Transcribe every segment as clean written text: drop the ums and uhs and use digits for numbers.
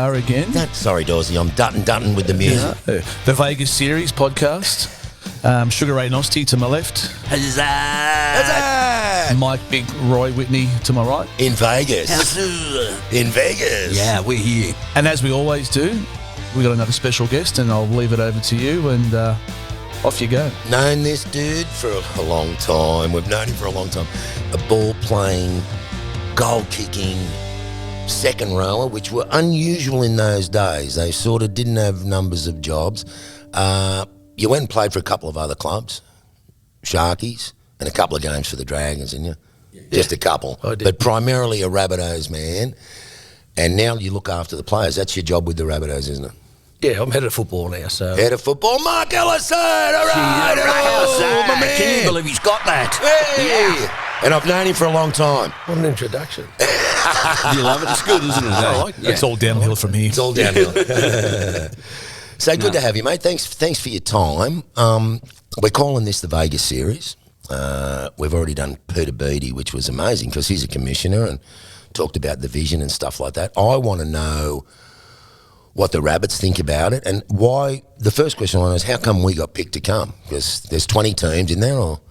are again. Sorry, Dorsey, I'm dutton with the music. The Vegas Series podcast. Sugar Ray Nosti to my left. Huzzah! Mike Big Roy Whitney to my right. In Vegas. In Vegas. Yeah, we're here. And as we always do, we got another special guest, and I'll leave it over to you, and off you go. Known this dude for a long time. We've known him for a long time. A ball-playing, goal-kicking second rower, which were unusual in those days. They sort of didn't have numbers of jobs. You went and played for a couple of other clubs, Sharkies, and a couple of games for the Dragons, didn't you? Yeah. Just a couple. I did. But primarily a Rabbitohs man. And now you look after the players. That's your job with the Rabbitohs, isn't it? Yeah, I'm head of football now, so... Head of football, Mark Ellison! All right! My man. Can you believe he's got that? Hey! Yeah. And I've known him for a long time. What an introduction. You love it? It's good, isn't it? I like It's all downhill from here. It's all downhill. So good to have you, mate. Thanks for your time. We're calling this the Vegas Series. We've already done Peter Beattie, which was amazing because he's a commissioner and talked about the vision and stuff like that. I want to know what the Rabbits think about it and why. The first question I want to know is how come we got picked to come? Because there's 20 teams in there, or?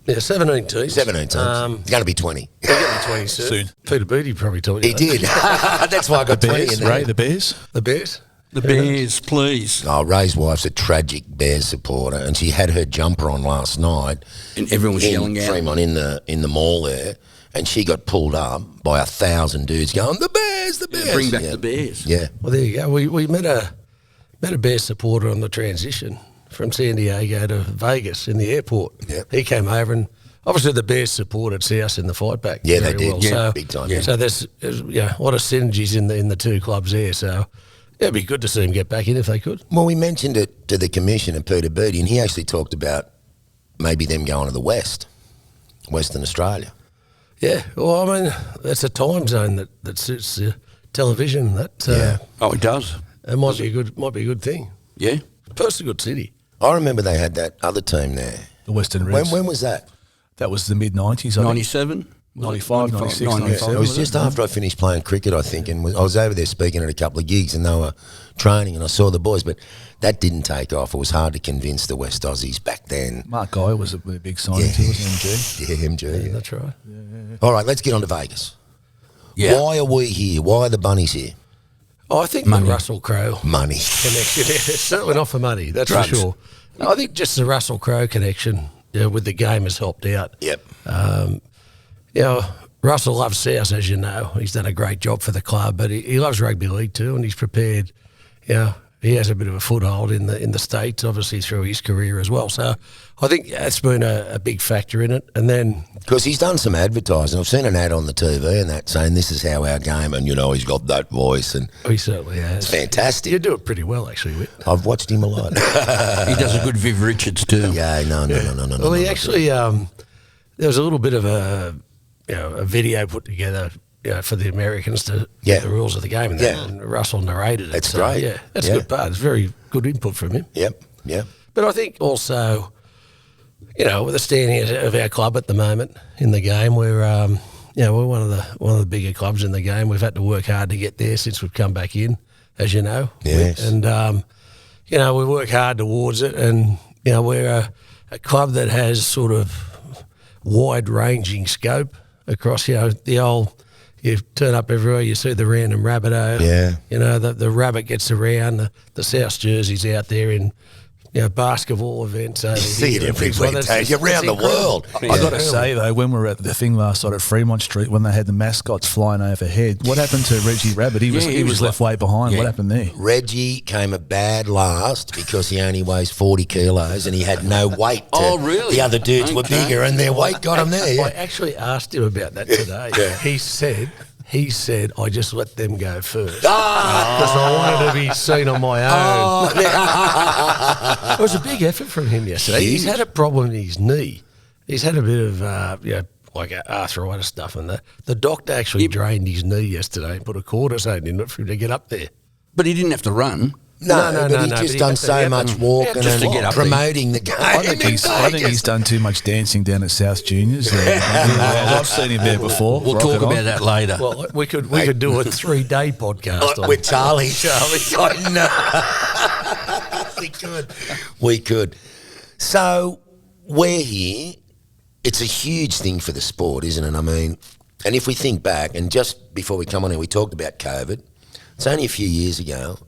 Yeah, 17 teams. 17 teams. It's going to be 20. We're getting 20 soon. Peter Beattie probably told you He did. That's why I got 20 in there. Ray, the Bears? The Bears? The Bears, please. Oh, Ray's wife's a tragic Bears supporter, and she had her jumper on last night. And everyone was yelling out. Fremont in the mall there, and she got pulled up by 1,000 dudes going, "The Bears, the Bears!" Bring back the Bears. Yeah. Well, there you go. We met a Bears supporter on the transition from San Diego to Vegas in the airport. Yeah. He came over and obviously the Bears supported us in the fight back. Yeah, they very did. well. Yeah, so, big time. Yeah. So there's a lot of synergies in the two clubs there. So it'd be good to see them get back in if they could. Well, we mentioned it to the commissioner, Peter Beattie, and he actually talked about maybe them going to the Western Australia. Yeah. Well, I mean, that's a time zone that suits television. Oh, it does. It might be a good thing. Yeah. Perth's a good city. I remember they had that other team there. The Western Reds. When was that? That was the mid-90s, 97? 95, 96, 95. It was just after I finished playing cricket, I think, and I was over there speaking at a couple of gigs, and they were training, and I saw the boys, but that didn't take off. It was hard to convince the West Aussies back then. Mark Guy was a big signing too, wasn't he, MG? Yeah, MG. Yeah, that's right. All right, let's get on to Vegas. Yeah. Why are we here? Why are the Bunnies here? Oh, I think Money. the Russell Crowe Money. connection. It's certainly not for money, that's Drugs. for sure. No, I think just the Russell Crowe connection with the game has helped out. Yep. Russell loves South, as you know. He's done a great job for the club, but he loves rugby league too, and he's prepared. He has a bit of a foothold in the States, obviously through his career as well. So I think that's been a big factor in it. And then Because he's done some advertising. I've seen an ad on the TV and that saying this is how our game, and he's got that voice, and he certainly has. it's fantastic. You do it pretty well, actually, Whit. I've watched him a lot. He does a good Viv Richards too. Yeah, no. Well, he actually there was a little bit of a video put together. For the Americans to get the rules of the game, and Russell narrated it. That's great. Yeah, that's a good part. It's very good input from him. Yep. But I think also, with the standing of our club at the moment in the game, we're one of the bigger clubs in the game. We've had to work hard to get there since we've come back in, as you know. Yes. And we work hard towards it, and we're a club that has sort of wide-ranging scope across. The old. You turn up everywhere, you see the random Rabbitoh. Yeah. The rabbit gets around, the South jerseys out there in basketball events. You see it everywhere, Dave. You're around the world. I got to say, though, when we were at the thing last night at Fremont Street, when they had the mascots flying overhead, what happened to Reggie Rabbit? He was left way behind. Yeah. What happened there? Reggie came a bad last because he only weighs 40 kilos and he had no weight. Oh, really? The other dudes were bigger and their weight got him there. I Yeah. actually asked him about that today. He said, I just let them go first. Because I wanted to be seen on my own. It was a big effort from him yesterday. Huge. He's had a problem in his knee. He's had a bit of, arthritis stuff. And the doctor actually drained his knee yesterday and put a cortisone in it for him to get up there. But he didn't have to run. No, but he's just done so much walking just to and get up promoting the game. I think he's done too much dancing down at South Juniors. I've seen him there before. We'll talk about that later. Well, we could do a 3-day podcast on with Charlie. I know. We could. So we're here. It's a huge thing for the sport, isn't it? I mean, and if we think back, and just before we come on here, we talked about COVID. It's only a few years ago.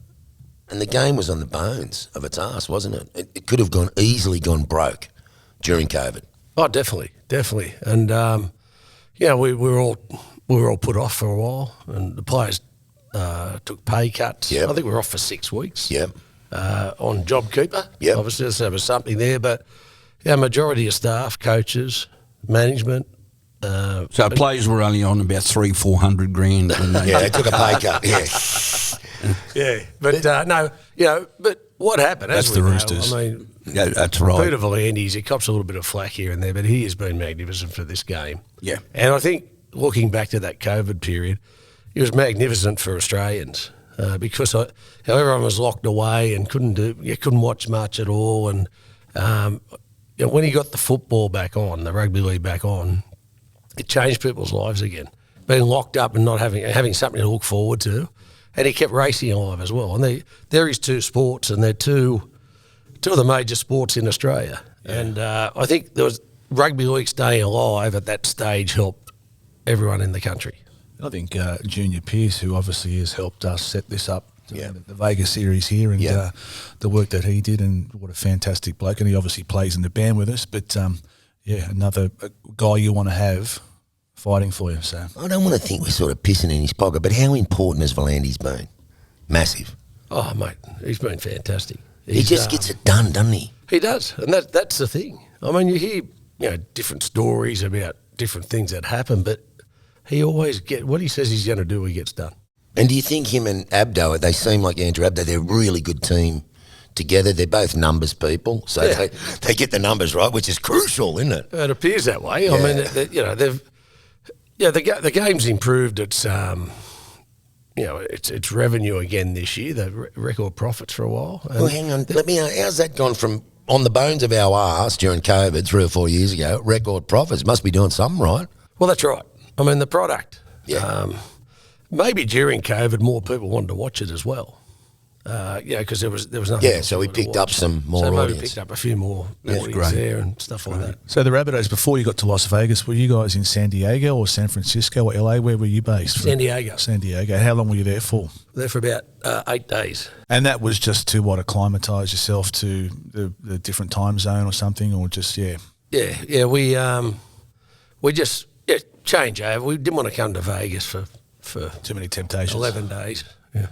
And the game was on the bones of its arse, wasn't it? It could have easily gone broke during COVID. Oh, definitely. And we were all put off for a while, and the players took pay cuts. Yep. I think we were off for 6 weeks. Yep. On JobKeeper. Yep. Obviously, there was something there, but majority of staff, coaches, management. So players were only on about 300-400 grand. When they took a pay cut. Yeah, but but what happened? That's the Roosters. I mean, that's right. Peter V'landys, he cops a little bit of flack here and there, but he has been magnificent for this game. Yeah. And I think looking back to that COVID period, he was magnificent for Australians because everyone was locked away and couldn't watch much at all. And when he got the football back on, the rugby league back on, it changed people's lives again. Being locked up and not having something to look forward to. And he kept racing alive as well. And they're his two sports, and they're two of the major sports in Australia. Yeah. And I think there was rugby league staying alive at that stage helped everyone in the country. I think Junior Pearce, who obviously has helped us set this up, the Vegas series here, and the work that he did, and what a fantastic bloke. And he obviously plays in the band with us. But, another guy you want to have fighting for you. So I don't want to think we're sort of pissing in his pocket, but how important has V'landys been? Massive. Oh, mate, he's been fantastic. He just gets it done, doesn't he? He does, and that's the thing. I mean, you hear different stories about different things that happen, but he always what he says he's going to do, he gets done. And do you think him and Abdo, they seem like Andrew Abdo, they're a really good team together? They're both numbers people, so they get the numbers right, which is crucial, isn't it? It appears that way. Yeah. I mean, they've. Yeah, the game's improved its its revenue again this year. They've record profits for a while. Well, hang on. Let me. How's that gone from on the bones of our arse during COVID 3 or 4 years ago? Record profits must be doing something right. Well, that's right. I mean, the product. Yeah. Maybe during COVID, more people wanted to watch it as well. Because there was nothing. Yeah, so we picked up some more so audience. Maybe picked up a few more audience there and stuff like that. So the Rabbitohs, before you got to Las Vegas, were you guys in San Diego or San Francisco or LA? Where were you based? San Diego. San Diego. How long were you there for? There for about 8 days. And that was just to acclimatise yourself to the different time zone or something, or just Yeah. We just change over. We didn't want to come to Vegas for too many temptations. 11 days. Yeah.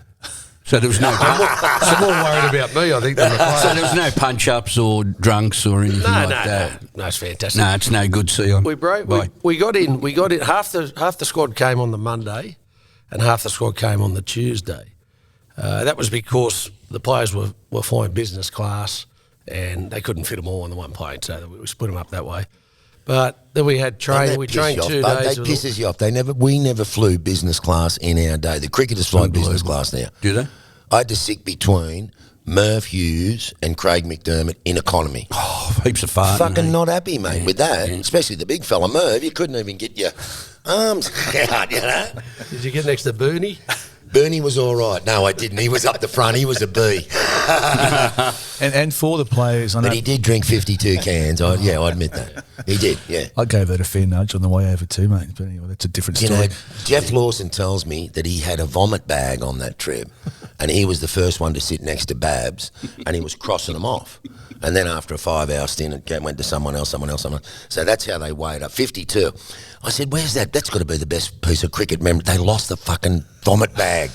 So there was no. They're more worried about me, I think, than the players. So there was no punch-ups or drunks or anything that. No, it's fantastic. No, it's no good. See, we got in. Half the squad came on the Monday, and half the squad came on the Tuesday. That was because the players were flying business class, and they couldn't fit them all on the one plane, so we split them up that way. But then we had training. We trained 2 days. That pisses you off. We never flew business class in our day. The cricketers fly business class now. Do they? I had to sit between Merv Hughes and Craig McDermott in economy. Oh, heaps of fun. Fucking not happy, mate, with that. Especially the big fella Merv. You couldn't even get your arms out, Did you get next to Booney? Bernie was all right. No, I didn't. He was up the front. He was a B. and for the players, I know. But he did drink 52 cans. I admit that. He did, yeah. I gave that a fair nudge on the way over too, mate. But anyway, that's a different story. Jeff Lawson tells me that he had a vomit bag on that trip, and he was the first one to sit next to Babs, and he was crossing them off. And then after a 5-hour stint, it went to someone else. So that's how they weighed up. 52. I said, where's that? That's got to be the best piece of cricket memory. They lost the fucking vomit bag.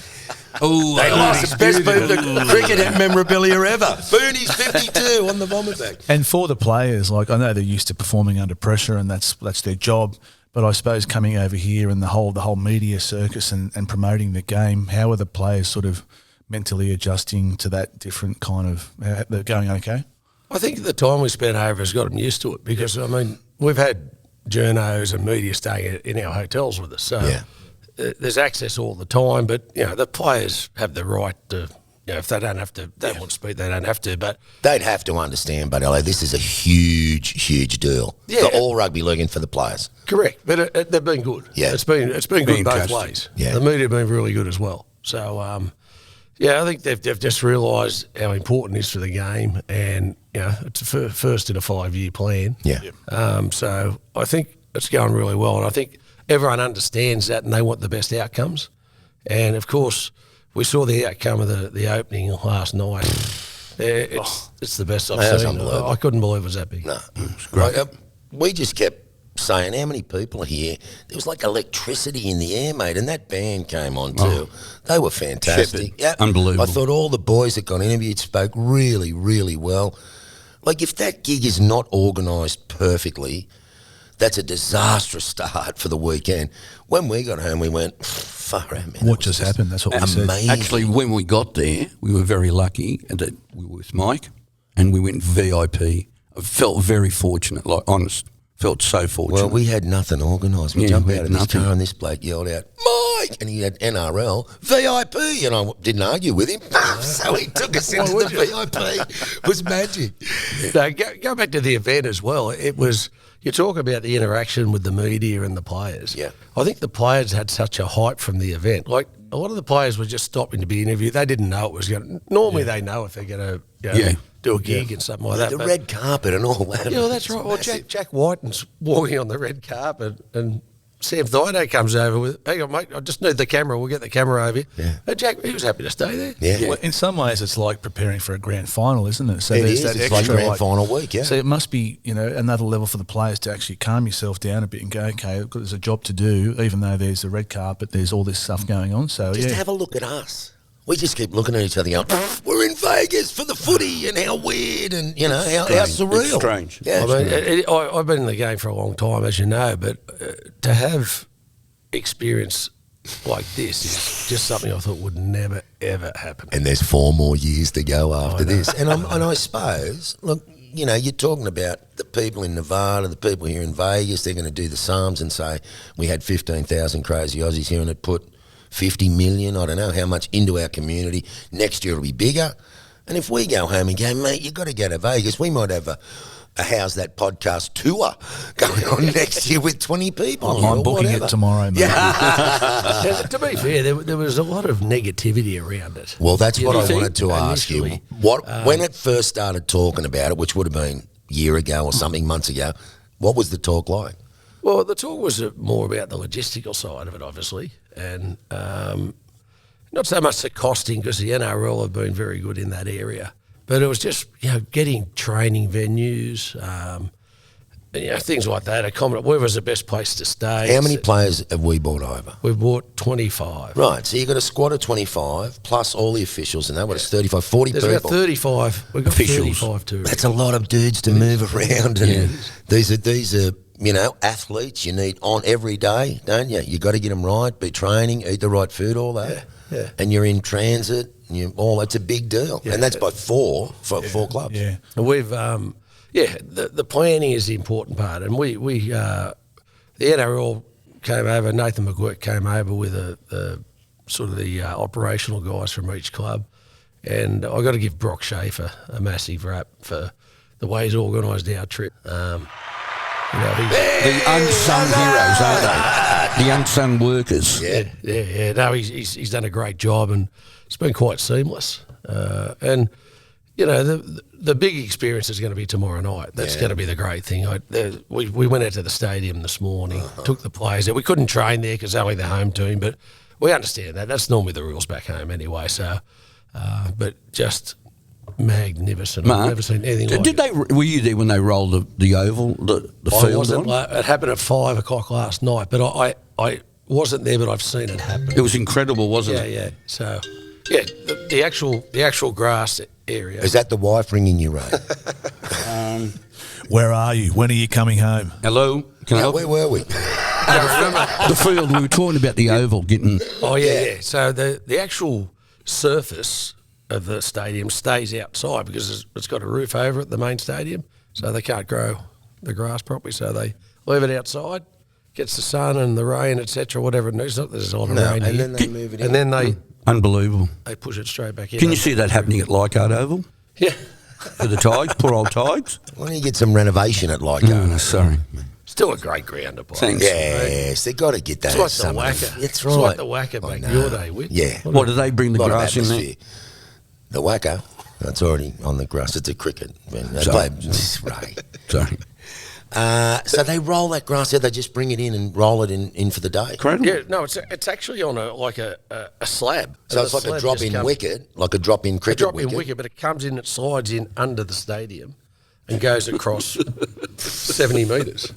Oh, they lost the best piece of cricket memorabilia ever. Booney's 52 on the vomit bag. And for the players, I know they're used to performing under pressure, and that's their job. But I suppose coming over here and the whole media circus and promoting the game, how are the players sort of mentally adjusting to that different kind of? They're going okay? I think the time we spent over has got them used to it because, I mean, we've had journos and media staying in our hotels with us. So there's access all the time, but, the players have the right to if they don't have to, they want speed, they don't have to. But they'd have to understand, but LA, this is a huge deal for all rugby league and for the players. Correct, but they've been good. Yeah, it's been good both Fantastic. ways. Yeah, the media have been really good as well. So I think they've just realised how important it is for the game, and it's a first in a 5-year plan. Yeah. So I think it's going really well, and I think everyone understands that, and they want the best outcomes. And of course, we saw the outcome of the opening last night. It's the best I've seen. I couldn't believe it was that big. No, it's great. We just kept saying, how many people are here? There was like electricity in the air, mate, and that band came on too. They were fantastic. Yep. Unbelievable. I thought all the boys that got interviewed spoke really, really well. Like, if that gig is not organised perfectly, that's a disastrous start for the weekend. When we got home, we went, far out, man. What just happened? That's what we said. Amazing. Actually, when we got there, we were very lucky that we were with Mike, and we went VIP. I felt very fortunate, like honest. Felt so fortunate. Well, we had nothing organised. We jumped we out had of this nothing. car and this bloke yelled out, Mike! And he had NRL, VIP! And I didn't argue with him. So he took us into the VIP. It was magic. No, go back to the event as well. It was, you talk about the interaction with the media and the players. Yeah. I think the players had such a hype from the event. Like, a lot of the players were just stopping to be interviewed. They didn't know it was going to... Normally they know if they're going to do a gig and something like that. The but, red carpet and all that. Yeah, well, that's right. Well, Jack Whiten's walking on the red carpet, and Sam Thido comes over with, hang on, mate, I just need the camera. We'll get the camera over here. Yeah. And Jack, he was happy to stay there. Yeah. Well, in some ways, it's like preparing for a grand final, isn't it? So It there's is. that It's extra, like grand final week, yeah. So it must be, another level for the players to actually calm yourself down a bit and go, okay, there's a job to do, even though there's the red carpet, there's all this stuff going on. So Just have a look at us. We just keep looking at each other going, we're in Vegas for the footy, and how weird and, how surreal. It's strange. Yeah, I've been in the game for a long time, as you know, but to have experience like this is just something I thought would never, ever happen. and there's 4 more years to go after this. And I suppose, look, you're talking about the people in Nevada, the people here in Vegas, they're going to do the sums and say, we had 15,000 crazy Aussies here and it put 50 million, I don't know how much, into our community. Next year it'll be bigger. And if we go home and go, mate, you've got to go to Vegas, we might have a How's That Podcast tour going on next year with 20 people. I'm booking it tomorrow, mate. Now, to be fair, there was a lot of negativity around it. Well, that's what I think wanted to ask you. initially, When it first started talking about it, which would have been a year ago or something, months ago, what was the talk like? Well, the talk was more about the logistical side of it, obviously, and not so much the costing, because the NRL have been very good in that area. But it was just, getting training venues, things like that. Where was the best place to stay? How many players have we brought over? We bought 25. Right, so you've got a squad of 25 plus all the officials, and that was 35, 40 There's people. about 35. We've got Officials. 35 too. That's a lot of dudes to move around. And these are athletes you need on every day, don't you? You got to get them right, be training, eat the right food, all that. Yeah. And you're in transit. That's a big deal, and that's by four clubs. Yeah. And we've, the planning is the important part. And we the NRL came over, Nathan McGuirk came over with the operational guys from each club. And I got to give Brock Schaefer a massive rap for the way he's organised our trip. The unsung heroes, aren't they? The unsung workers. Yeah. No, he's done a great job, and it's been quite seamless. And the big experience is going to be tomorrow night. That's going to be the great thing. We went out to the stadium this morning, took the players there. We couldn't train there because they're only the home team, but we understand that. That's normally the rules back home anyway. So, but just magnificent. Mark, I've never seen anything like it. Were you there when they rolled the oval, the I field wasn't. on? It happened at 5 o'clock last night, but I wasn't there, but I've seen it happen. It was incredible, wasn't it? Yeah. So, the actual grass area. Is that the wife ringing you, Ray? Where are you? When are you coming home? Hello? Can I help? Where were we? The field, we were talking about the oval getting... Oh, yeah. So the actual surface of the stadium stays outside because it's got a roof over it, the main stadium, so they can't grow the grass properly, so they leave it outside, gets the sun and the rain, etc., whatever it needs. Not there's a lot of rain and here. then they move it in. And then Unbelievable. They push it straight back in. Can you see that happening at Leichhardt Oval Yeah. for the Tigers, poor old Tigers? Why don't you get some renovation at Leichhardt? Sorry. Still a great ground to play. Thanks. Yes, they got to get that. It's like the at Wacker. some- That's right. It's like the Wacker back in your day, Whit. Yeah. What, do they bring the Lot of grass in there? atmosphere. The Wacker, that's already on the grass. It's a cricket. They Sorry. play, right. Sorry. So they roll that grass out. They just bring it in and roll it in for the day. Incredible. Yeah, no, it's actually on a slab. So And it's the like a slab drop just in comes- wicket, like a drop in A cricket drop wicket. in wicket, but it comes in, it slides in under the stadium and goes across 70 metres.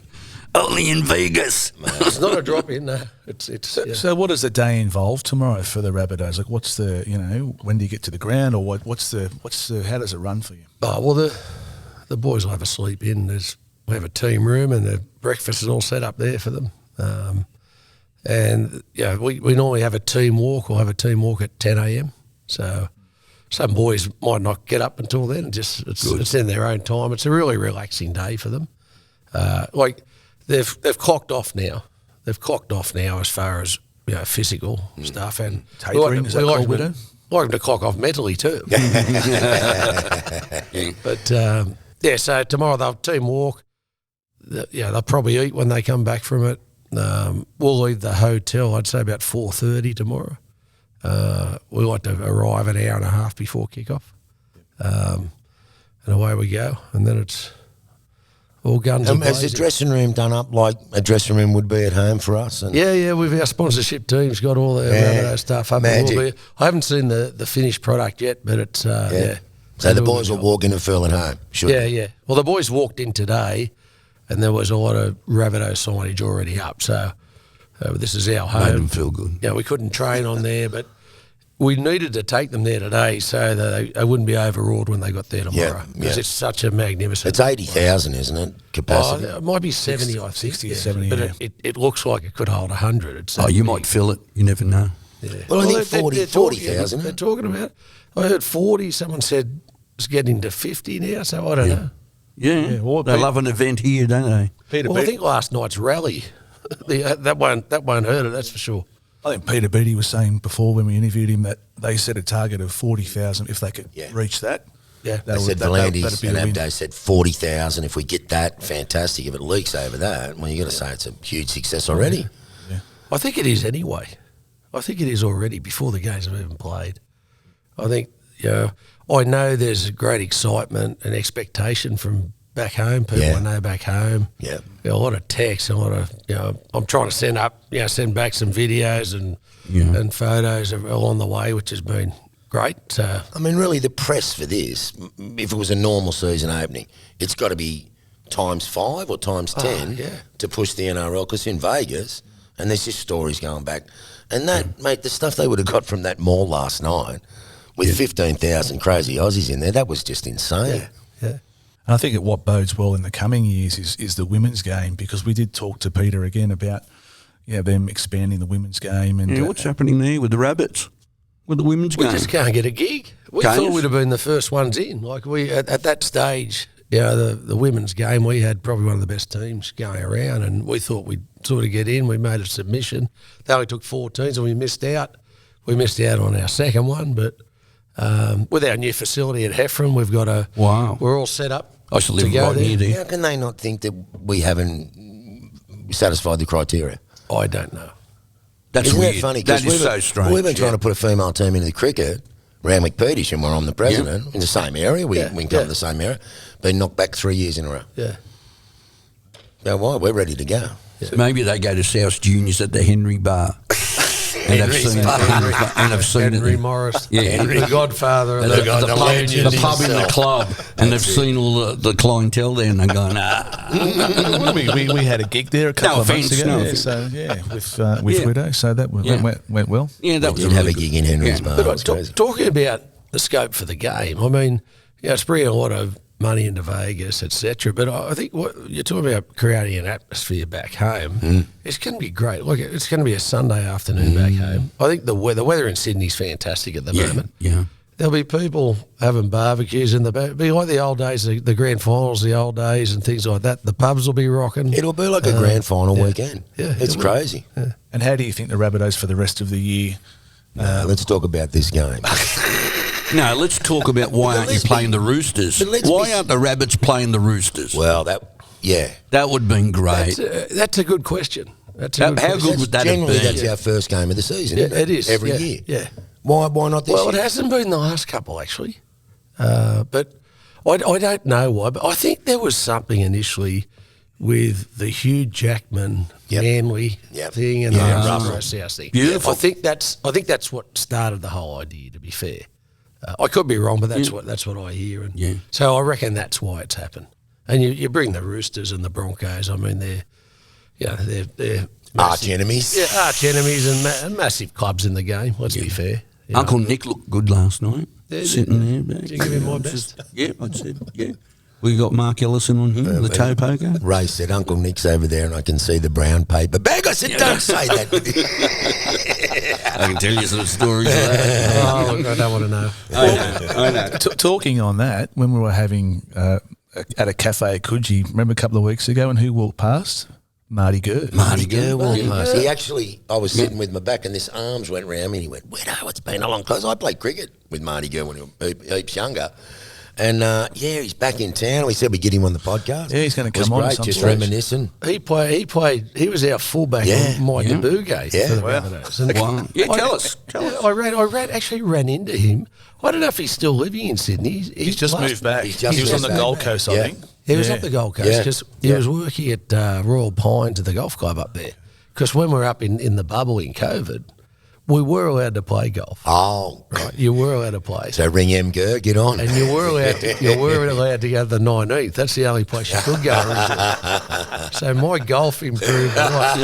Only in Vegas. It's not a drop in, no. It's yeah. So what does the day involve tomorrow for the Rabbitohs? Like, what's the, when do you get to the ground, or what's the how does it run for you? Oh, well, the boys will have a sleep in. We have a team room and the breakfast is all set up there for them. And we normally have a team walk. We'll have a team walk at 10 a.m. So some boys might not get up until then. It's in their own time. It's a really relaxing day for them. They've clocked off now. They've clocked off now as far as physical stuff, and Tapering, is that called, Widow? like them to clock off mentally too. But so tomorrow they'll team walk. They'll probably eat when they come back from it. We'll leave the hotel, I'd say about 4:30 tomorrow. We like to arrive an hour and a half before kickoff, and away we go. And then it's all guns and Has the blazing. dressing room done up like a dressing room would be at home for us? And We've our sponsorship team's got all their Rabbitoh stuff up. Magic. I haven't seen the finished product yet, but it's So the boys will walk in and feel at home. Should they? Yeah. Well, the boys walked in today, and there was a lot of Rabbitoh signage already up. So this is our home. Made them feel good. Yeah, we couldn't train on there, but we needed to take them there today so that they wouldn't be overawed when they got there tomorrow. Because it's such a magnificent. It's 80,000, isn't it? Capacity. It might be 70, I think. 60 or 70, But yeah. it looks like it could hold 100. It's so You big. might feel it. You never know. Yeah. Well, I think they're 40,000. They're talking about. I heard 40. Someone said it's getting to 50 now. So I don't know. Yeah. well, they Pete- love an event here, don't they? Peter Well, I Beattie, think last night's rally, that won't hurt it. That's for sure. I think Peter Beattie was saying before when we interviewed him that they set a target of 40,000 if they could reach that. Yeah. They said Volandis and Abdo said 40,000. If we get that, fantastic. If it leaks over that, well, you got to say it's a huge success already. I think it is anyway. I think it is already before the games have even played. I think, I know there's a great excitement and expectation from back home, people I know back home. Yeah. A lot of texts, a lot of, I'm trying to send back some videos and photos along the way, which has been great. So, I mean, really, the press for this, if it was a normal season opening, it's got to be times 5 or times 10 to push the NRL, because in Vegas, and there's just stories going back. And that, mate, the stuff they would have got from that mall last night with 15,000 crazy Aussies in there, that was just insane. yeah. And I think what bodes well in the coming years is the women's game, because we did talk to Peter again about them expanding the women's game. And what's happening there with the Rabbits, with the women's We game? just can't get a gig. We Can't thought you? we'd have been the first ones in. Like we at that stage, the women's game, we had probably one of the best teams going around, and we thought we'd sort of get in. We made a submission. They only took 4 teams, and we missed out. We missed out on our second one, but with our new facility at Heffron, we've got we're all set up. I should live to go right near there. there. How can they not think that we haven't satisfied the criteria? I don't know. That's Isn't weird. that funny? That 'Cause is so strange. We've been trying to put a female team into the cricket, Randwick Peatish, and where I'm the president, in the same area. We cover the same area. Been knocked back 3 years in a row. Yeah. Now, why? We're ready to go. Maybe they go to South Juniors at the Henry Bar. And I've seen it. Henry Morris, Yeah. the Godfather of The, the the pub, legend the pub in the himself. club, and they've seen all the clientele there, and they're going, we had a gig there a couple of months offence, ago. no Yeah, offence. so with Widow, so that went well. yeah, that We was did a have really a good- gig in Henry's Yeah. Bar. But It was crazy. talking about the scope for the game, I mean, it's bringing a lot of money into Vegas, etc. But I think what you're talking about, creating an atmosphere back home, it's going to be great. Look, it's going to be a Sunday afternoon back home. I think the weather in Sydney's fantastic at the moment. Yeah. There'll be people having barbecues in the back. It'll be like the old days, the grand finals, the old days, and things like that. The pubs will be rocking. It'll be like a grand final weekend. Yeah, It's it will. crazy. And how do you think the Rabbitohs for the rest of the year Let's talk about this game. No, let's talk about why aren't you playing the Roosters? Why aren't the Rabbits playing the Roosters? Well, that would have been great. That's a good question. How good would that have been? Generally, that's our first game of the season. Yeah, isn't it? it is every yeah, year. Yeah. Why not this Well, year? it hasn't been the last couple actually, but I don't know why. But I think there was something initially with the Hugh Jackman Manly thing and the Russell South thing. Beautiful. I think that's what started the whole idea. To be fair, I could be wrong, but that's what I hear. And so I reckon that's why it's happened. And you bring the Roosters and the Broncos. I mean, they're arch enemies. Yeah, arch enemies and massive clubs in the game. Let's be fair. You Uncle Nick looked good last night, sitting there. Did you give him my best? Yeah, I said, yeah. We got Mark Ellison on here, the toe poker. Ray said, Uncle Nick's over there and I can see the brown paper bag. I said, don't say that. I can tell you some stories. Oh, look, I don't want to know. I know. Talking on that, when we were having at a cafe at Coogee, remember a couple of weeks ago, and who walked past? Marty Gurr. Marty Gurr walked past. He actually, I was sitting with my back and this arms went round me and he went, Widow, it's been a long time. I played cricket with Marty Gurr when he was heaps younger. And, he's back in town. We said we'd get him on the podcast. Yeah, he's going to come on. Great, just reminiscing. He played. He was our fullback on my debut game for the Rabbitohs. And Wow. Yeah, tell us. I actually ran into him. I don't know if he's still living in Sydney. He's just moved back. He was on the Gold Coast, I think. He was up the Gold Coast because he was working at Royal Pines at the golf club up there. Because when we were up in the bubble in COVID, we were allowed to play golf. Oh, right. You were allowed to play. So ring M. Gurr, get on. And you were allowed to go to the 19th. That's the only place you could go. So my golf improved a lot.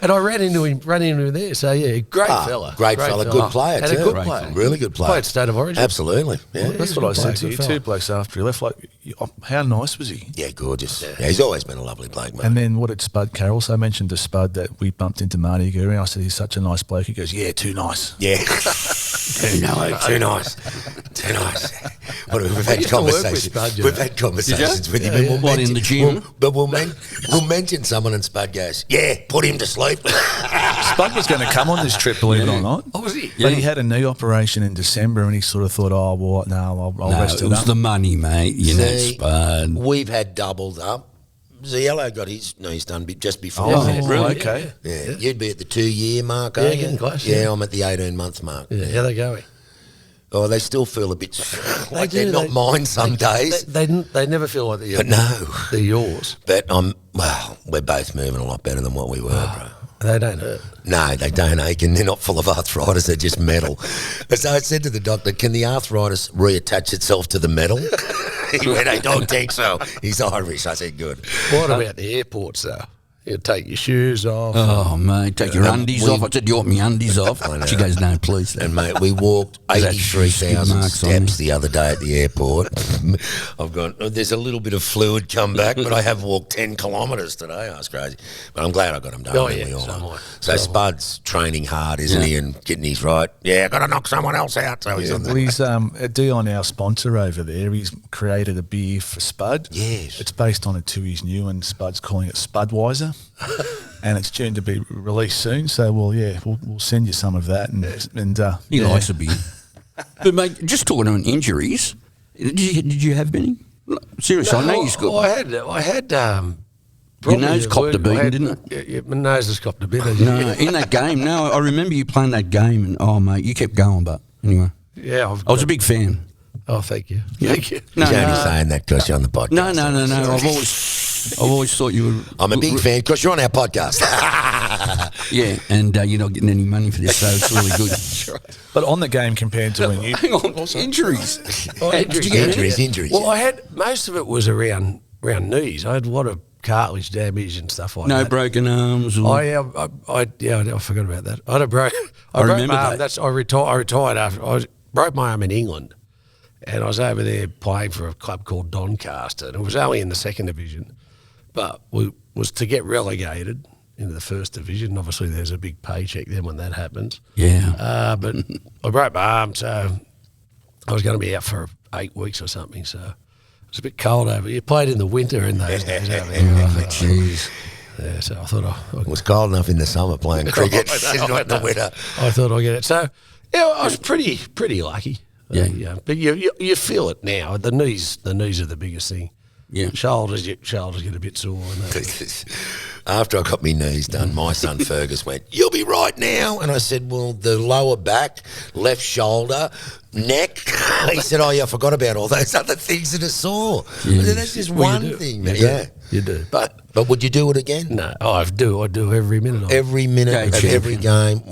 And I ran into him there. So yeah, great fella. Great fella, good player and too. a good player. Really good player. Played State of Origin. Absolutely. Yeah. That's what I said to you. Two blokes after he left. Like, how nice was he? Yeah, gorgeous. Yeah, he's always been a lovely bloke, mate. And then what did Spud Carroll say? I mentioned to Spud that we bumped into Marty Gurr, and I said he's such a nice bloke. He goes, yeah, too nice. Yeah. Too nice. Too nice. Well, we've had conversations. We've had conversations with him. What, in the gym? But we'll mention someone and Spud goes, yeah, put him to sleep. Spud was going to come on this trip, believe it or not. Oh, was he? But he had a knee operation in December, and he sort of thought, oh, well, no, I'll rest it up. It was the money, mate. You know, Spud. We've had doubled up. Ziello got his knees done just before. Oh, really? Okay. Yeah. You'd be at the 2-year mark, Yeah, aren't you? getting close. Yeah, I'm at the 18-month mark. Yeah, how they going? Oh, they still feel a bit like they're not mine some days. They never feel like they're But no. They're yours. But we're both moving a lot better than what we were, bro. They don't hurt. No, they don't ache, and they're not full of arthritis. They're just metal. So I said to the doctor, can the arthritis reattach itself to the metal? He went, I don't think so. He's Irish. I said, good. What about the airports, though? You take your shoes off. Oh, mate, take your undies off. I said, you want me undies off? She goes, no, please. And, mate, we walked 83,000 steps the other day at the airport. I've gone, there's a little bit of fluid come back, but I have walked 10 kilometres today. I was crazy. But I'm glad I got him done. Oh, yeah, so Spud's training hard, isn't he, and getting his right. Yeah, got to knock someone else out. So he's on well, he's Dion, our sponsor over there. He's created a beer for Spud. Yes. It's based on a Tui's new, and Spud's calling it Spudweiser. And it's due to be released soon, so we'll send you some of that. And he likes a beer. But mate, just talking about injuries, did you have many? Seriously, I know you've got. I had. Your nose copped a beating, didn't it? Yeah, my nose has copped a bit. No, in that game. No, I remember you playing that game, and oh mate, you kept going. But anyway, yeah, I was a big fan. Oh, thank you. Thank you. No, He's only saying that because you're on the podcast. No. I've always thought you were. I'm a big fan because you're on our podcast. Yeah, and you're not getting any money for this, so it's really good. Right. But on the game compared to when you... Hang on, injuries. Did you get injuries? Well, I had, most of it was around knees. I had a lot of cartilage damage and stuff like that. No broken arms? Or... I forgot about that. I broke my arm. I retired after... I broke my arm in England. And I was over there playing for a club called Doncaster, and it was only in the second division, but was to get relegated into the first division. Obviously, there's a big paycheck then when that happens. Yeah. But I broke my arm, so I was going to be out for 8 weeks or something. So it was a bit cold over here. You played in the winter in those days over here. Oh, jeez. Yeah, so I thought It was cold enough in the summer playing cricket, not in the winter. I thought I'd get it. So, yeah, I was pretty lucky. Yeah. But you feel it now. The knees are the biggest thing. Yeah. Shoulders get a bit sore. And After I got my knees done, my son Fergus went, "You'll be right now." And I said, "Well, the lower back, left shoulder, neck." He said, "Oh, yeah, I forgot about all those other things that are sore." I said, "That's just one thing." You do. But would you do it again? No, I do every minute. Every minute Okay, of champion. every game,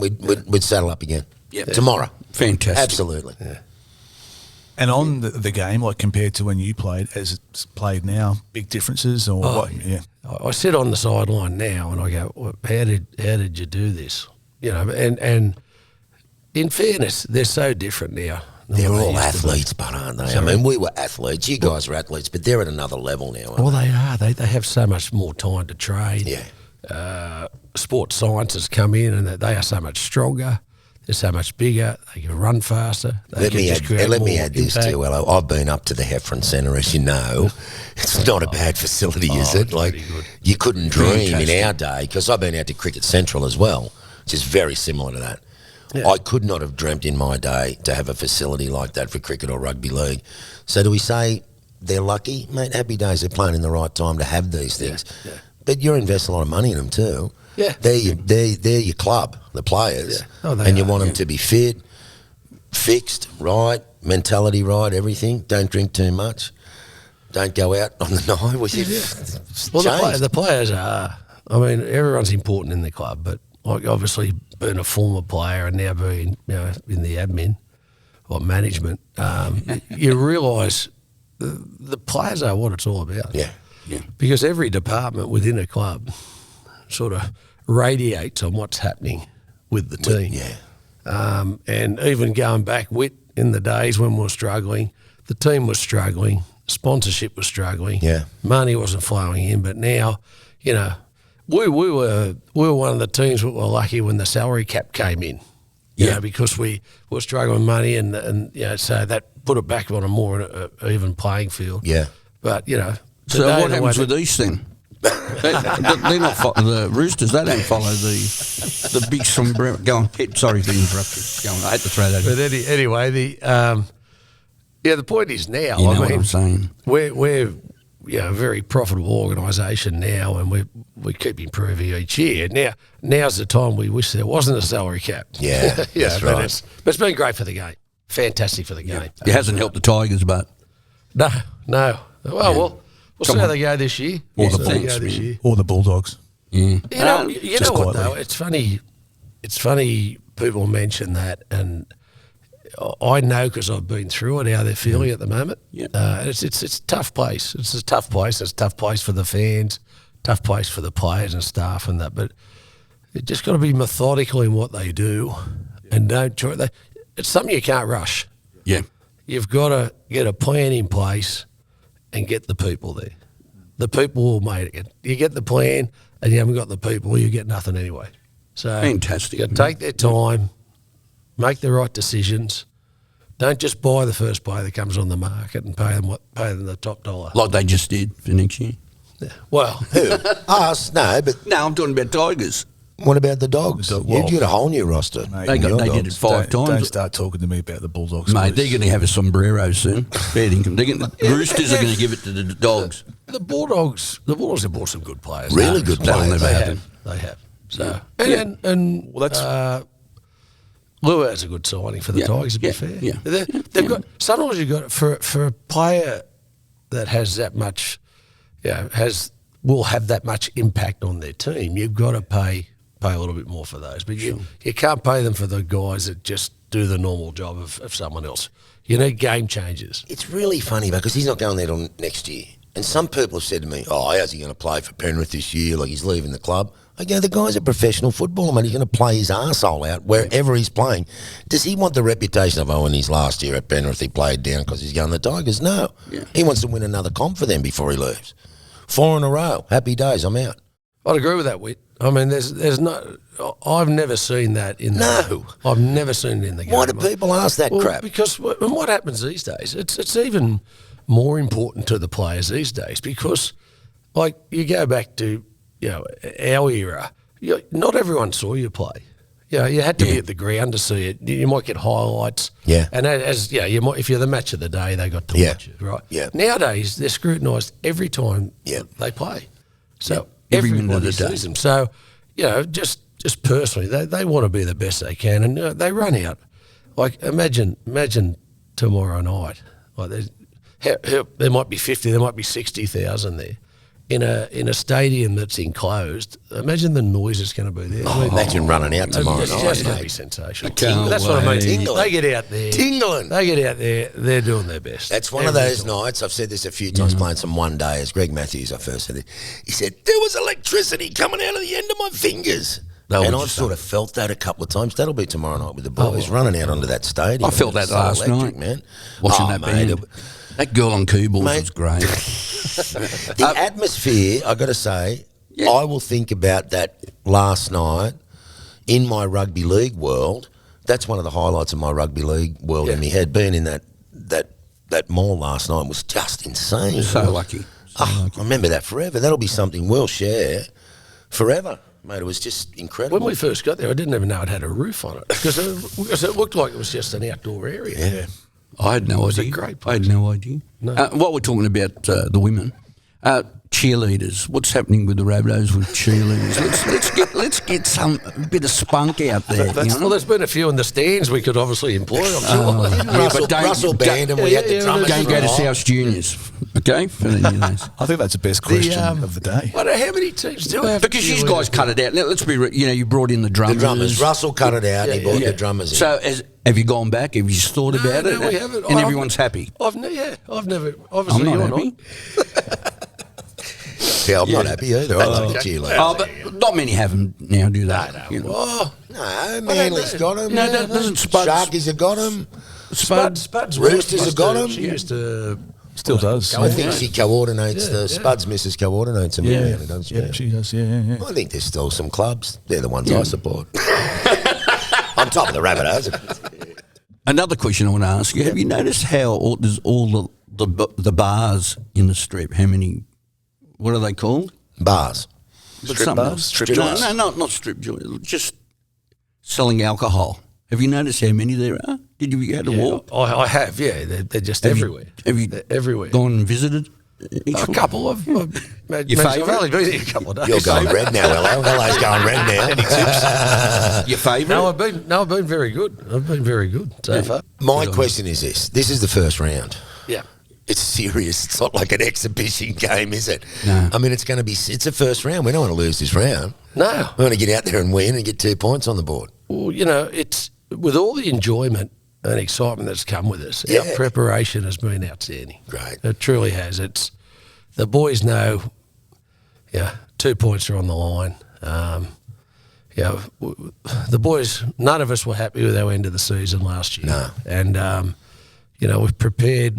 we'd saddle up again. Yeah. Tomorrow. Fantastic. Absolutely. Yeah. And on the game, like compared to when you played, as it's played now, big differences or what? Yeah. I sit on the sideline now and I go, well, how did you do this? You know, and in fairness, they're so different now. They're than what all they used to be. athletes, but aren't they? I mean, we were athletes. You guys are athletes, but they're at another level now. Well, they are. They have so much more time to train. Yeah. Sports science has come in and they are so much stronger. They're so much bigger. They can run faster. Let me add this too, Ello. I've been up to the Heffron Centre, as you know. It's not a bad facility, is it? it's Like, pretty good. you couldn't dream Fantastic. in our day, because I've been out to Cricket Central as well, which is very similar to that. Yeah. I could not have dreamt in my day to have a facility like that for cricket or rugby league. So do we say they're lucky? Mate, happy days. They're playing in the right time to have these things. Yeah. But you're investing a lot of money in them too. Yeah. They're your club, the players. Yeah. Oh, they and you are, want them to be fit, fixed, right, mentality right, everything. Don't drink too much. Don't go out on the night. Well, the players are. I mean, everyone's important in the club, but like obviously being a former player and now being in the admin or management, you realise the players are what it's all about. Yeah. Yeah. Because every department within a club sort of radiates on what's happening with the team. Yeah. And even going back, Whit, in the days when we were struggling, the team was struggling, sponsorship was struggling, Yeah. money wasn't flowing in. But now, you know, we were one of the teams that were lucky when the salary cap came in. You know, because we were struggling with money, and you know, so that put it back on a more even playing field. Yeah. But you know, So today, what the happens way with these then? They're not the Roosters. They don't follow the big sombrero. Go on. Sorry to interrupt you. Go on. I had to throw that in. But anyway, the point is now. You know what I'm saying? We're a very profitable organisation now, and we keep improving each year. Now's the time we wish there wasn't a salary cap. Yeah, that's but right. It's been great for the game. Fantastic for the game. It hasn't helped the Tigers, but No. Well, we'll see Come how on. they go this year. Or We'll the see how they Bulldogs, go this man. year. Or the Bulldogs. yeah. You know just what quietly. though? It's funny. It's funny people mention that, and I know because I've been through it how they're feeling at the moment. Yeah. It's a tough place. It's a tough place. It's a tough place for the fans, tough place for the players and staff and that. But you just got to be methodical in what they do, and don't try. It's something you can't rush. Yeah. You've got to get a plan in place and get the people there. The people will make it. You get the plan and you haven't got the people, you get nothing anyway. So Fantastic, you got to take their time, make the right decisions. Don't just buy the first player that comes on the market and pay them the top dollar. Like they just did for next year. Yeah. Well, Who? Us? No, but No, I'm talking about Tigers. what about the Dogs? Well, You get a whole new roster. Mate, They Your did it Dogs. 5 Don't times. start talking to me about the Bulldogs. Mate, please. they're going to have a sombrero soon. Fair income. The Roosters are going to give it to the Dogs. the Bulldogs have bought some good players. Really good That'll players. never They happen. have. They have. So Yeah. and Well, that's- Luau's a good signing for the Yeah. Tigers. To Yeah. be fair, Yeah. They've got sometimes you've got for a player that has that much, will have that much impact on their team. You've got to pay a little bit more for those, but you can't pay them for the guys that just do the normal job of someone else. You need game changers. It's really funny because he's not going there till next year. And some people have said to me, "Oh, how's he going to play for Penrith this year? Like he's leaving the club." I go, "The guy's a professional footballer, man. He's going to play his arsehole out wherever he's playing." Does he want the reputation of, in his last year at Penrith he played down because he's going to the Tigers? No. Yeah. He wants to win another comp for them before he leaves. 4 in a row. Happy days. I'm out. I'd agree with that, Whit. I mean, there's no. I've never seen that in. No. I've never seen it in the game. Why do people ask that Well, crap? Because and what happens these days, it's even more important to the players these days because, like, you go back to our era, not everyone saw you play. You had to be at the ground to see it. You might get highlights. Yeah. And you might, if you're the match of the day, they got to watch it, right? Yeah. Nowadays, they're scrutinised every time they play. So Every minute of everybody the day. sees them. So, just personally, they want to be the best they can, and they run out. Like imagine tomorrow night. Like there might be 50, there might be 60,000 there. In a stadium that's enclosed, imagine the noise it's going to be there. Imagine running out tomorrow It's night. just going to mate. be sensational. can't That's what I mean. Tingling. They get out there. Tingling. They get out there. They're doing their best. That's one of those nights, I've said this a few times, playing some one day, as Greg Matthews, I first said it. He said, there was electricity coming out of the end of my fingers. And I've sort of felt that a couple of times. That'll be tomorrow night with the boys, running out onto that stadium. I felt that It's so last electric, night, man. watching that mate, band. That girl on keyboards Mate. was great. The atmosphere, I got to say, I will think about that last night in my rugby league world. That's one of the highlights of my rugby league world in my head. Being in that mall last night was just insane. So lucky. I remember that forever. That'll be something we'll share forever. Mate, it was just incredible. When we first got there, I didn't even know it had a roof on it because it looked like it was just an outdoor area. Yeah. I had no was a idea. great I had no idea. No. What we're talking about, the women, cheerleaders. What's happening with the Rabbitohs with cheerleaders? Let's get some bit of spunk out there. Well, there's been a few in the stands we could obviously employ, I'm sure. Russell band and we had the drummers. Don't go to South Juniors, okay? For the, I think that's the best question of the day. How many teams do have? because you guys cut it out. Let's be, you brought in the drummers. The drummers. Russell cut it out and he brought the drummers in. So, have you gone back? Have you thought about it? No, we haven't. And everyone's happy. I've never. I'm Obviously, not you're happy. Yeah, I'm not happy either. I love the cheerleaders. Oh, but not many have them now, do they? You know. Oh, no, Manly's got him. No, doesn't Spuds- Sharkies have got him. Spuds. Roosters have got him. She used to. Still does. I think she coordinates Spuds Mrs. coordinates them. Yeah, doesn't she? yeah, she does. Yeah. I think there's still some clubs. They're the ones I support. On top of the Rabbitohs. Another question I want to ask you: have you noticed how there's all the bars in the strip? How many? What are they called? Bars. Strip bars? Strip joints? No, not strip joints. Just selling alcohol. Have you noticed how many there are? Did you had to walk? I have. Yeah, they're just everywhere. Have you They're everywhere? gone and visited? A couple of. Your I've only been here a couple of days. You're going red now, hello. Hello's going red now. Your favourite? No, I've been very good. I've been very good so far. My question is this. This is the first round. Yeah. It's serious. It's not like an exhibition game, is it? No. I mean, it's a first round. We don't want to lose this round. No. We want to get out there and win and get 2 points on the board. Well, it's with all the enjoyment and excitement that's come with us. Yeah. Our preparation has been outstanding. Great. It truly has. It's the boys know. 2 points are on the line. The boys. None of us were happy with our end of the season last year. No. And we've prepared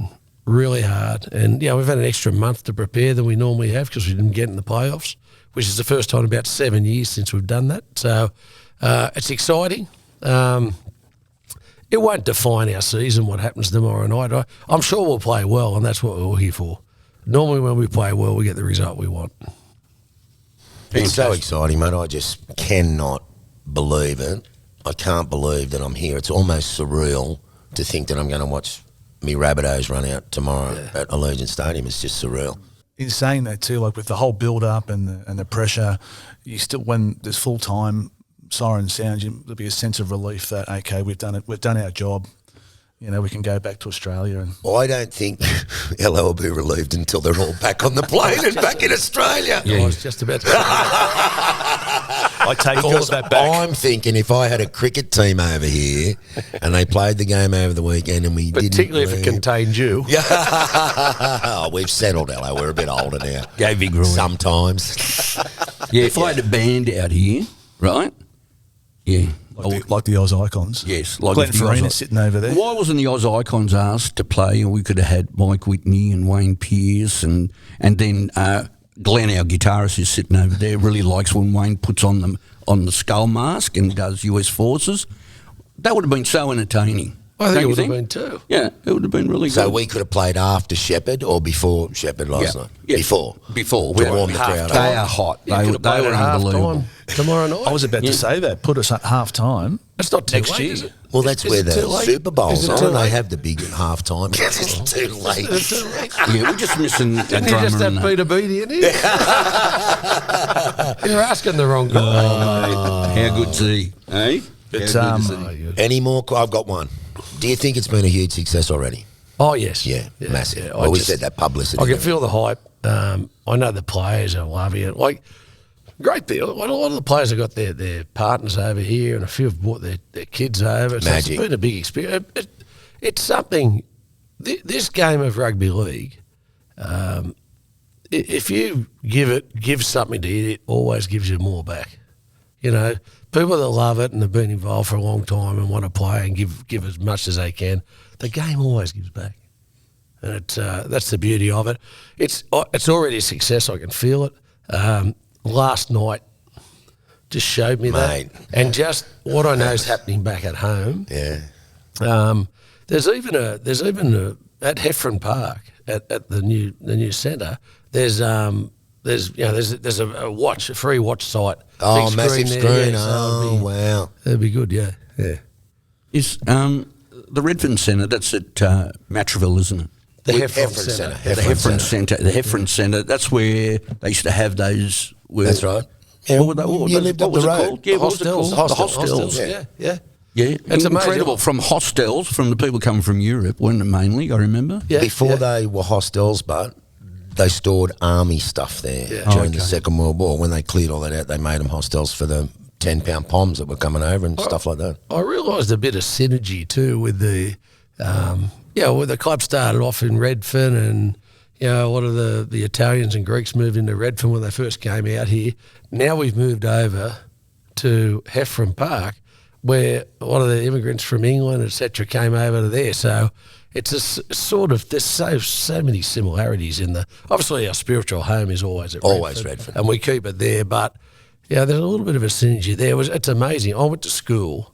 really hard, and we've had an extra month to prepare than we normally have because we didn't get in the playoffs, which is the first time in about 7 years since we've done that. So it's exciting. It won't define our season what happens tomorrow night. I'm sure we'll play well, and that's what we're all here for. Normally when we play well, we get the result we want. It's so exciting, mate. I just cannot believe it. I can't believe that I'm here. It's almost surreal to think that I'm going to watch me Rabbitohs run out tomorrow at Allegiant Stadium. It's just surreal. In saying that too, like with the whole build-up and the pressure, you still, when there's full-time siren sounds, there'll be a sense of relief that, okay, we've done it, we've done our job. We can go back to Australia. And I don't think LA will be relieved until they're all back on the plane and back in Australia. I was just about to say I take all of that back. I'm thinking if I had a cricket team over here and they played the game over the weekend and we particularly if it didn't contained you. Yeah. Oh, we've settled, LA. We're a bit older now. Go big, Roy. Sometimes. If I had a band out here, right? Yeah. Like the Oz Icons. Yes, like Glenn the Farina Oz- sitting over there. Why wasn't the Oz Icons asked to play? And we could have had Mike Whitney and Wayne Pearce, and then Glenn, our guitarist, is sitting over there. Really likes when Wayne puts on the skull mask and does US Forces. That would have been so entertaining. I think Don't it you would have think? been too. Yeah, it would have been really So good. we could have played after Shepherd or before Shepherd last night? Before. Before. To warm the crowd up. They are hot. You They could have were played at half unbelievable. time tomorrow night. I was about to say that. Put us at half time. It's not too next late, year. is it? Well, that's Is where it the too late? Super Bowl's Is it on, too and they late? have the big half time. It's too late. Is it too late? Yeah, we're just missing a Didn't you drummer. just have and a- Peter Beattie in here? You're asking the wrong guy. How good's he? Eh? But, How good is he? Any more? I've got one. Do you think it's been a huge success already? Oh, yes. Yeah, massive. yeah. Well, we said that publicity. I can feel the hype. I know the players are loving it. Like, great deal. A lot of the players have got their partners over here, and a few have brought their kids over. So Magic. it's been a big experience. It's something. This game of rugby league, if you give something to it always gives you more back. You know, people that love it and have been involved for a long time and want to play and give as much as they can, the game always gives back. And that's the beauty of it. It's already a success. I can feel it. Last night just showed me Mate. that, and just what I know is happening back at home. Yeah. There's even a at Heffron Park at the new centre. There's a free watch site. Oh, Big massive there, screen. yeah, so Oh, wow. that'd be good. Yeah. Is the Redfern Centre, that's at Matraville, isn't it? The Heffron Heffron Centre. Centre. The Heffron Centre. The Heffron Centre, that's where they used to have those. That's right. What were they, what You was, lived what up was the it road. called? Yeah, what was it called? Hostels. The hostels. yeah. Yeah. Yeah, It's incredible. amazing. From hostels, from the people coming from Europe, weren't it mainly, I remember? Yeah. Before they were hostels, but they stored army stuff there during the Second World War. When they cleared all that out, they made them hostels for the 10-pound poms that were coming over and stuff like that. I realised a bit of synergy too with the, where the club started off in Redfern, and a lot of the Italians and Greeks moved into Redfern when they first came out here. Now we've moved over to Heffron Park, where a lot of the immigrants from England, etc., came over to there. So it's a sort of, there's so many similarities in the. Obviously, our spiritual home is always at Always Redfern. and we keep it there. But there's a little bit of a synergy there. It's amazing. I went to school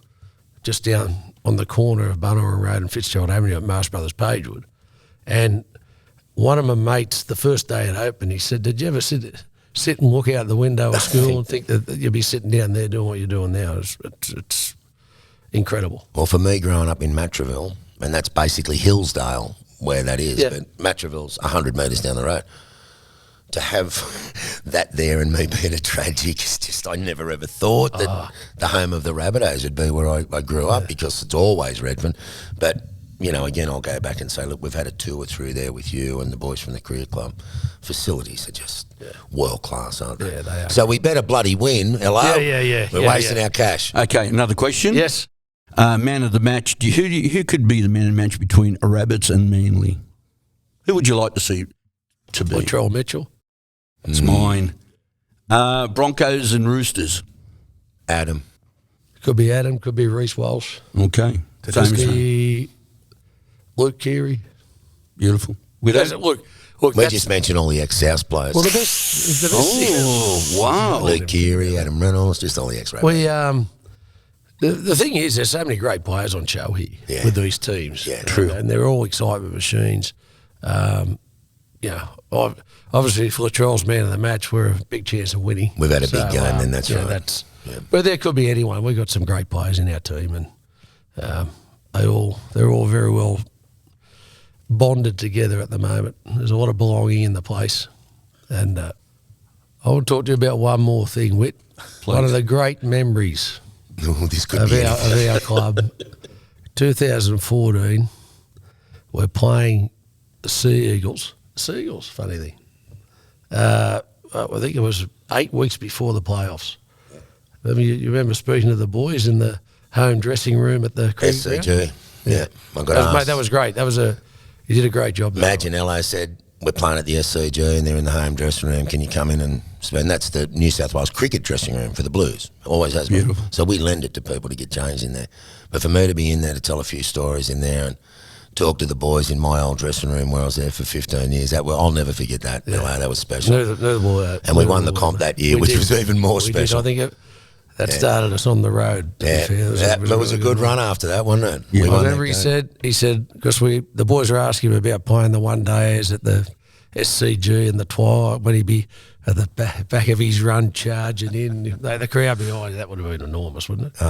just down on the corner of Bunnoran Road and Fitzgerald Avenue at Marsh Brothers Pagewood, and one of my mates, the first day it opened, he said, "Did you ever sit and look out the window of school and think that you'd be sitting down there doing what you're doing now?" It's incredible. Well, for me, growing up in Matraville, and that's basically Hillsdale, where that is, Yeah. but Matraville's 100 metres down the road. To have that there and me being a tragic is just, I never ever thought that the home of the Rabbitohs would be where I grew up, because it's always Redfern. But, again, I'll go back and say, look, we've had a tour through there with you and the boys from the Career Club. Facilities are just world class, aren't they? Yeah, they are. So we better bloody win. Hello? Yeah. We're wasting our cash. Okay, another question. Yes. Man of the match. Who could be the man of the match between Rabbits and Manly? Who would you like to see to be? Latrell Mitchell. It's mine. Broncos and Roosters. Adam. Could be Adam. Could be Reece Walsh. Okay. Could Same as be Luke Keary. Beautiful. Look. We That's, just mentioned all the ex-South players. well, the best. Oh, wow. Luke Keary, Adam Reynolds, just all the ex-Rabbitohs. We the thing is, there's so many great players on show here with these teams. Yeah, true. And they're all excitement machines. Obviously, if Latrell's man of the match, we're a big chance of winning. We've had a big game, then that's right. But there could be anyone. We've got some great players in our team, and they're all very well bonded together at the moment. There's a lot of belonging in the place. And I want to talk to you about one more thing, Whit. Please. One of the great memories Oh, this could of be our club. 2014, we're playing the Sea Eagles. Sea Eagles, funny thing. I think it was 8 weeks before the playoffs. You remember speaking to the boys in the home dressing room at the cricket ground? SCG. Yeah, I got asked. Mate, that was great. You did a great job there. Imagine LA said, we're playing at the SCG and they're in the home dressing room. Can you come in and spend? That's the New South Wales cricket dressing room for the Blues. Always has been. Beautiful. So we lend it to people to get changed in there. But for me to be in there to tell a few stories in there and talk to the boys in my old dressing room where I was there for 15 years, I'll never forget that. LA, that was special. Neither will, And we won the comp that year, we which did. was even more We did. special. I think That started us on the road. To be fair. That was a good run after that, wasn't it? Yeah. We won Whatever that he said, because the boys were asking him about playing the one days at the SCG in the twilight, when he'd be at the back of his run charging in. The crowd behind, that would have been enormous, wouldn't it?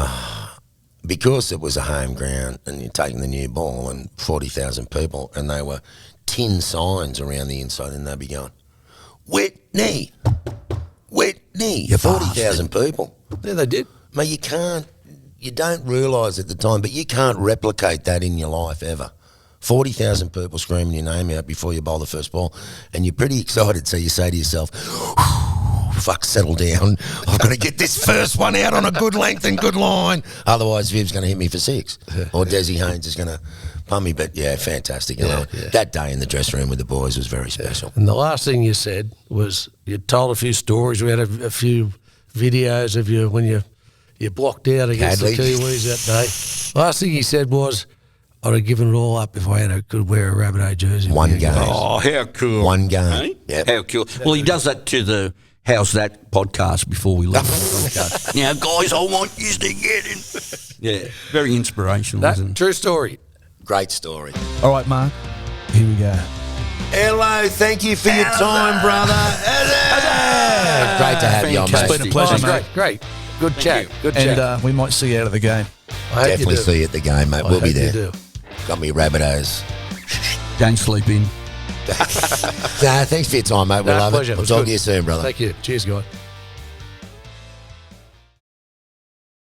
Because it was a home ground and you're taking the new ball and 40,000 people, and they were tin signs around the inside, and they'd be going, Whitney, 40,000 people. Yeah, they did. Mate, you don't realise at the time, but you can't replicate that in your life ever. 40,000 people screaming your name out before you bowl the first ball, and you're pretty excited, so you say to yourself, fuck, settle down. I've got to get this first one out on a good length and good line. Otherwise, Viv's going to hit me for 6. Or Desi Haynes is going to pump me. But, yeah, fantastic. That day in the dressing room with the boys was very special. And the last thing you said was you told a few stories. We had a few videos of you when you blocked out against the Kiwis that day. Last thing he said was, I'd have given it all up if I could wear a Rabbitoh jersey. One game. Oh, how cool. One game. Hey? Yep. How cool. Well, he does that to the How's That podcast before we leave the podcast. Now, guys, I want you to get in. Yeah, very inspirational, isn't it? True story. Great story. All right, Mark, here we go. Hello, thank you for your time, brother. Great to have you on, mate. It's been a pleasure, mate. Great. Good chat. Good chat. And we might see you out of the game. I hope Definitely you do. see you at the game, mate. I We'll be hope you there. do. Got me Rabbitohs. Don't sleep in. Thanks for your time, mate. We love pleasure. it. It We'll was talk good. to you soon, brother. Thank you. Cheers, guys.